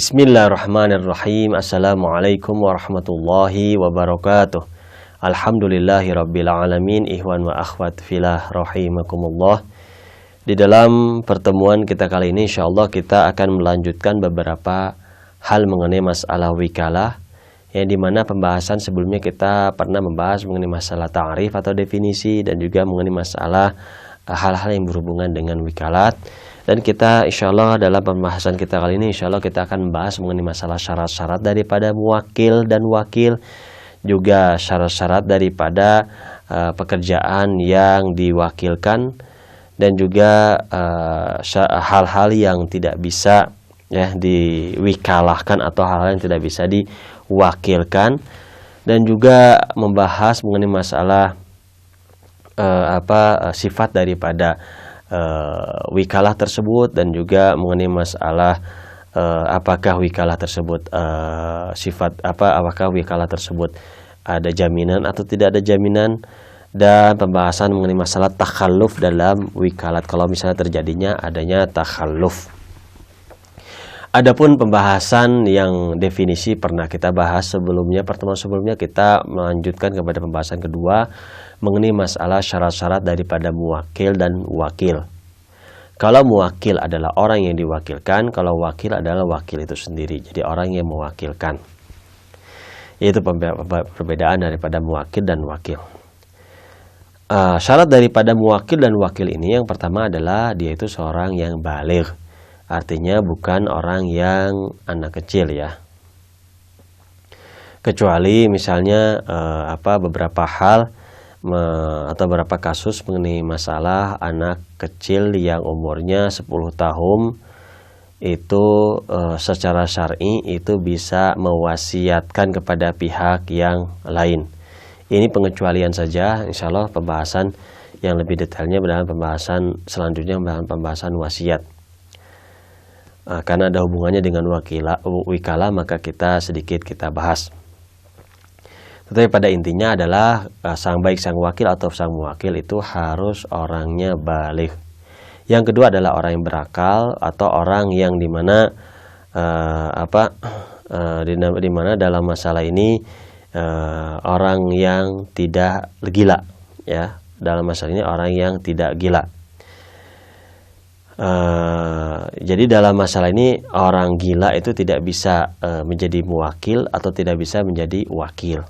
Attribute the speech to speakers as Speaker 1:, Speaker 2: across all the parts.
Speaker 1: Bismillahirrahmanirrahim. Assalamualaikum warahmatullahi wabarakatuh. Alhamdulillahirabbil alamin. Ikhwan wa akhwat fillah rahimakumullah. Di dalam pertemuan kita kali ini insyaallah kita akan melanjutkan beberapa hal mengenai masalah wikalah, yang dimana pembahasan sebelumnya kita pernah membahas mengenai masalah ta'rif atau definisi, dan juga mengenai masalah hal-hal yang berhubungan dengan wikalat. Dan kita insyaallah dalam pembahasan kita kali ini insyaallah kita akan membahas mengenai masalah syarat-syarat daripada muwakil dan wakil, juga syarat-syarat daripada pekerjaan yang diwakilkan, dan juga hal-hal yang tidak bisa ya diwikalahkan atau hal-hal yang tidak bisa diwakilkan, dan juga membahas mengenai masalah sifat daripada wikalah tersebut, dan juga mengenai masalah apakah wikalah tersebut apakah wikalah tersebut ada jaminan atau tidak ada jaminan, dan pembahasan mengenai masalah takhalluf dalam wikalat kalau misalnya terjadinya adanya takhalluf. Adapun pembahasan yang definisi pernah kita bahas sebelumnya, pertemuan sebelumnya kita melanjutkan kepada pembahasan kedua mengenai masalah syarat-syarat daripada muwakil dan wakil. Kalau muwakil adalah orang yang diwakilkan, kalau wakil adalah wakil itu sendiri, jadi orang yang mewakilkan. Itu perbedaan daripada muwakil dan wakil. Syarat daripada muwakil dan wakil ini yang pertama adalah dia itu seorang yang baligh. Artinya bukan orang yang anak kecil ya. Kecuali misalnya beberapa hal atau beberapa kasus mengenai masalah anak kecil yang umurnya 10 tahun itu secara syar'i itu bisa mewasiatkan kepada pihak yang lain. Ini pengecualian saja, insyaallah pembahasan yang lebih detailnya dalam pembahasan selanjutnya, dalam pembahasan wasiat. Karena ada hubungannya dengan wikalah, maka sedikit kita bahas. Tetapi pada intinya adalah baik sang wakil atau sang muwakil itu harus orangnya baligh. Yang kedua adalah orang yang berakal, atau orang yang dimana dimana dalam masalah ini orang yang tidak gila ya. Dalam masalah ini orang yang tidak gila. Jadi dalam masalah ini orang gila itu tidak bisa menjadi muwakil atau tidak bisa menjadi wakil.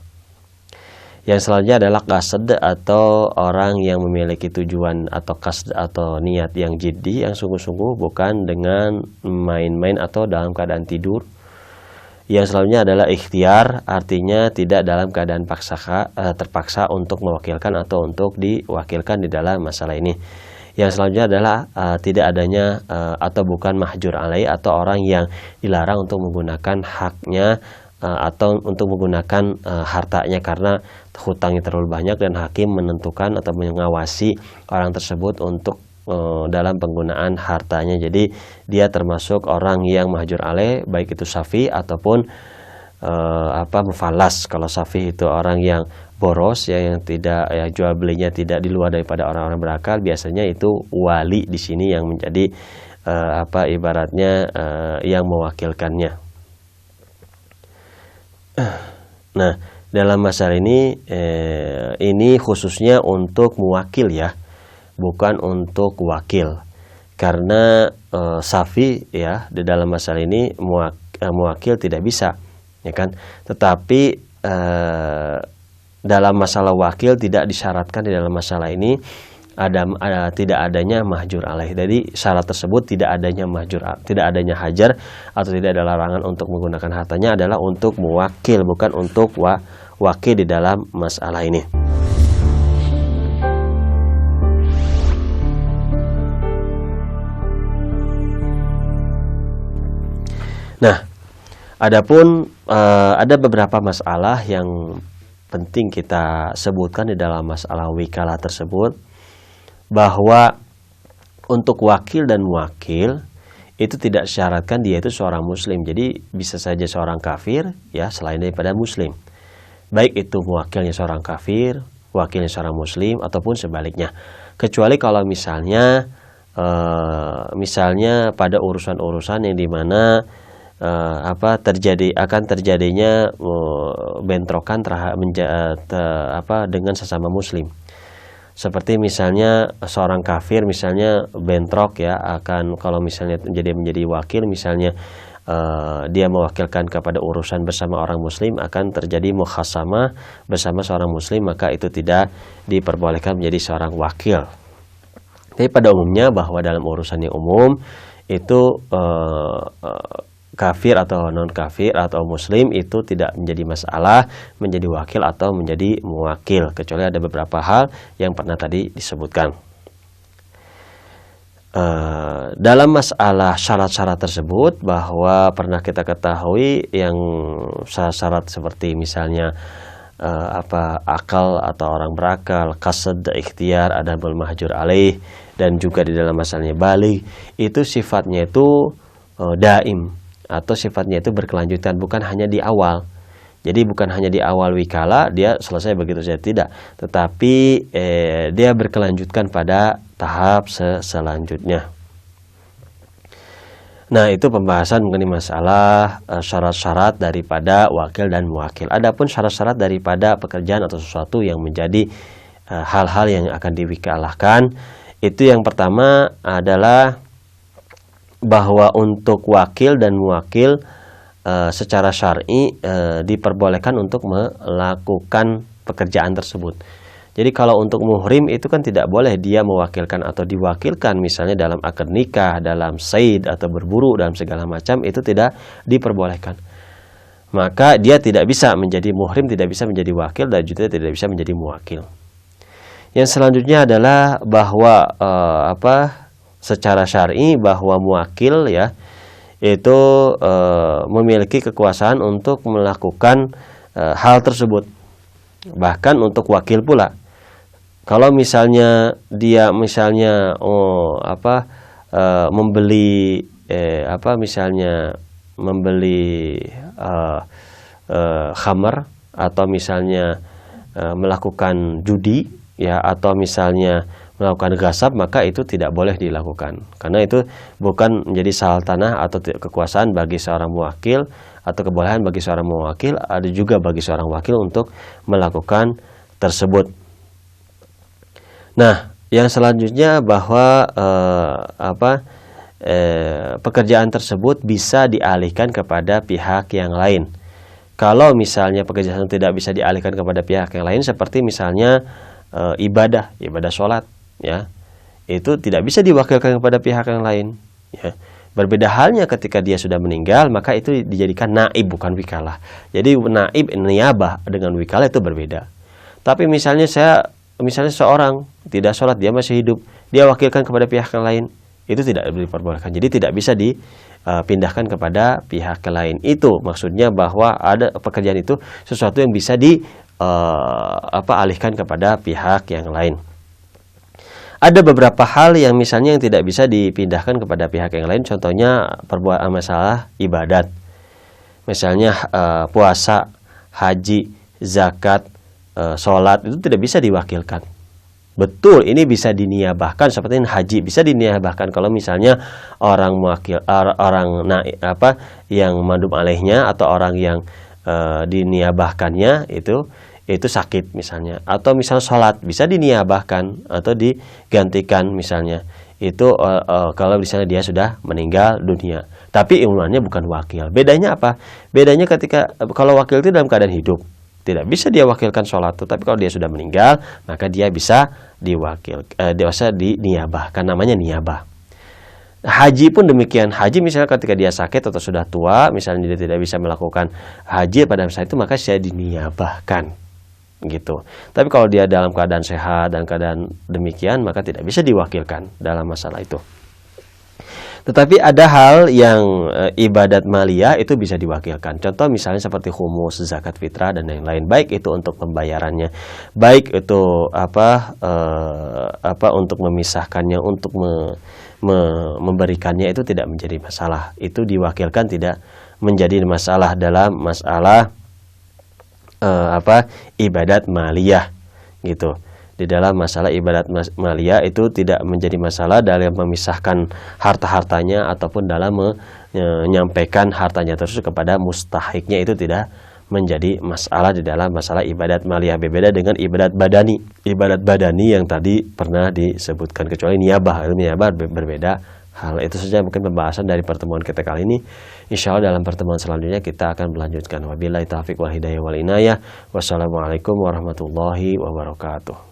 Speaker 1: Yang selanjutnya adalah qasd, atau orang yang memiliki tujuan atau qasd atau niat yang jiddi, yang sungguh-sungguh, bukan dengan main-main atau dalam keadaan tidur. Yang selanjutnya adalah ikhtiar, artinya tidak dalam keadaan terpaksa untuk mewakilkan atau untuk diwakilkan di dalam masalah ini. Yang selanjutnya adalah tidak adanya atau bukan mahjur alaih, atau orang yang dilarang untuk menggunakan haknya atau untuk menggunakan hartanya karena hutangnya terlalu banyak dan hakim menentukan atau mengawasi orang tersebut untuk dalam penggunaan hartanya. Jadi dia termasuk orang yang mahjur alaih, baik itu safi ataupun mufalas. Kalau safi itu orang yang boros ya, yang tidak jual belinya tidak di luar daripada orang-orang berakal, biasanya itu wali di sini yang menjadi ibaratnya yang mewakilkannya. Nah, dalam masalah ini khususnya untuk muwakil ya, bukan untuk wakil. Karena safi ya di dalam masalah ini muwakil tidak bisa, ya kan? Tetapi dalam masalah wakil tidak disyaratkan di dalam masalah ini tidak adanya mahjur alaih. Jadi syarat tersebut tidak adanya hajar atau tidak ada larangan untuk menggunakan hartanya adalah untuk muwakil, bukan untuk wakil di dalam masalah ini. Nah, adapun ada beberapa masalah yang penting kita sebutkan di dalam masalah wikalah tersebut, bahwa untuk wakil dan muwakil itu tidak syaratkan dia itu seorang muslim. Jadi bisa saja seorang kafir ya selain daripada muslim. Baik itu muwakilnya seorang kafir, wakilnya seorang muslim, ataupun sebaliknya. Kecuali kalau misalnya pada urusan-urusan yang dimana akan terjadinya bentrokan dengan sesama muslim. Seperti misalnya seorang kafir misalnya bentrok ya, akan kalau misalnya menjadi wakil, misalnya dia mewakilkan kepada urusan bersama orang muslim, akan terjadi mukhasamah bersama seorang muslim, maka itu tidak diperbolehkan menjadi seorang wakil. Tapi pada umumnya bahwa dalam urusan yang umum itu kafir atau non kafir atau muslim itu tidak menjadi masalah menjadi wakil atau menjadi muwakil, kecuali ada beberapa hal yang pernah tadi disebutkan. Dalam masalah syarat-syarat tersebut, bahwa pernah kita ketahui yang syarat seperti misalnya akal atau orang berakal, qasd, ikhtiar, adabul mahjur alaih, dan juga di dalam masalahnya baligh, itu sifatnya itu daim atau sifatnya itu berkelanjutan, bukan hanya di awal. Jadi bukan hanya di awal wikala dia selesai begitu saja, tidak, tetapi dia berkelanjutkan pada tahap selanjutnya. Nah, itu pembahasan mengenai masalah syarat-syarat daripada wakil dan muwakil. Adapun syarat-syarat daripada pekerjaan atau sesuatu yang menjadi hal-hal yang akan diwikalahkan, itu yang pertama adalah bahwa untuk wakil dan muwakil secara syar'i diperbolehkan untuk melakukan pekerjaan tersebut. Jadi kalau untuk muhrim itu kan tidak boleh dia mewakilkan atau diwakilkan, misalnya dalam akad nikah, dalam said atau berburu, dalam segala macam, itu tidak diperbolehkan. Maka dia tidak bisa menjadi muhrim, tidak bisa menjadi wakil, dan juga tidak bisa menjadi muwakil. Yang selanjutnya adalah bahwa secara syar'i bahwa muwakil ya itu memiliki kekuasaan untuk melakukan hal tersebut. Bahkan untuk wakil pula, kalau misalnya dia membeli khamar, atau misalnya melakukan judi ya, atau misalnya melakukan ghasab, maka itu tidak boleh dilakukan, karena itu bukan menjadi saltanah atau kekuasaan bagi seorang muwakil, atau kebolehan bagi seorang muwakil, ada juga bagi seorang wakil untuk melakukan tersebut. Nah, yang selanjutnya bahwa pekerjaan tersebut bisa dialihkan kepada pihak yang lain. Kalau misalnya pekerjaan tidak bisa dialihkan kepada pihak yang lain, seperti misalnya ibadah sholat ya, itu tidak bisa diwakilkan kepada pihak yang lain ya. Berbeda halnya ketika dia sudah meninggal, maka itu dijadikan naib, bukan wikalah. Jadi naib, niyabah dengan wikalah itu berbeda. Tapi misalnya seorang tidak sholat, dia masih hidup, dia wakilkan kepada pihak yang lain, itu tidak diperbolehkan. Jadi tidak bisa dipindahkan kepada pihak yang lain. Itu maksudnya bahwa ada pekerjaan itu sesuatu yang bisa alihkan kepada pihak yang lain. Ada beberapa hal yang misalnya yang tidak bisa dipindahkan kepada pihak yang lain, contohnya perbuatan masalah ibadat. Misalnya puasa, haji, zakat, sholat, itu tidak bisa diwakilkan. Betul, ini bisa diniyabahkan, seperti haji bisa diniyabahkan kalau misalnya orang yang mandub alaihnya atau orang yang diniyabahkannya itu sakit misalnya, atau misalnya sholat bisa diniyabahkan atau digantikan misalnya, itu kalau misalnya dia sudah meninggal dunia, tapi ilmuannya bukan wakil. Bedanya apa? Bedanya kalau wakil itu dalam keadaan hidup tidak bisa dia wakilkan sholat, tetapi kalau dia sudah meninggal maka dia bisa diniyabahkan, namanya niyabah. Haji pun demikian. Haji misalnya ketika dia sakit atau sudah tua, misalnya dia tidak bisa melakukan haji pada masa itu, maka saya diniyabahkan gitu. Tapi kalau dia dalam keadaan sehat dan keadaan demikian, maka tidak bisa diwakilkan dalam masalah itu. Tetapi ada hal yang ibadat maliyah itu bisa diwakilkan. Contoh misalnya seperti khumus, zakat fitrah dan lain-lain. Baik itu untuk pembayarannya, baik itu untuk memisahkannya, untuk memberikannya, itu tidak menjadi masalah. Itu diwakilkan, tidak menjadi masalah dalam masalah ibadat maliyah gitu. di dalam masalah ibadat maliyah itu tidak menjadi masalah dalam memisahkan harta-hartanya ataupun dalam menyampaikan hartanya tersebut kepada mustahiknya, itu tidak menjadi masalah di dalam masalah ibadat maliyah. Berbeda dengan ibadat badani. Ibadat badani yang tadi pernah disebutkan, kecuali niyabah. Niyabah berbeda hal. Itu saja mungkin pembahasan dari pertemuan kita kali ini. Insya Allah dalam pertemuan selanjutnya kita akan melanjutkan. Wabillahi taufiq wal hidayah wal inayah. Wassalamualaikum warahmatullahi wabarakatuh.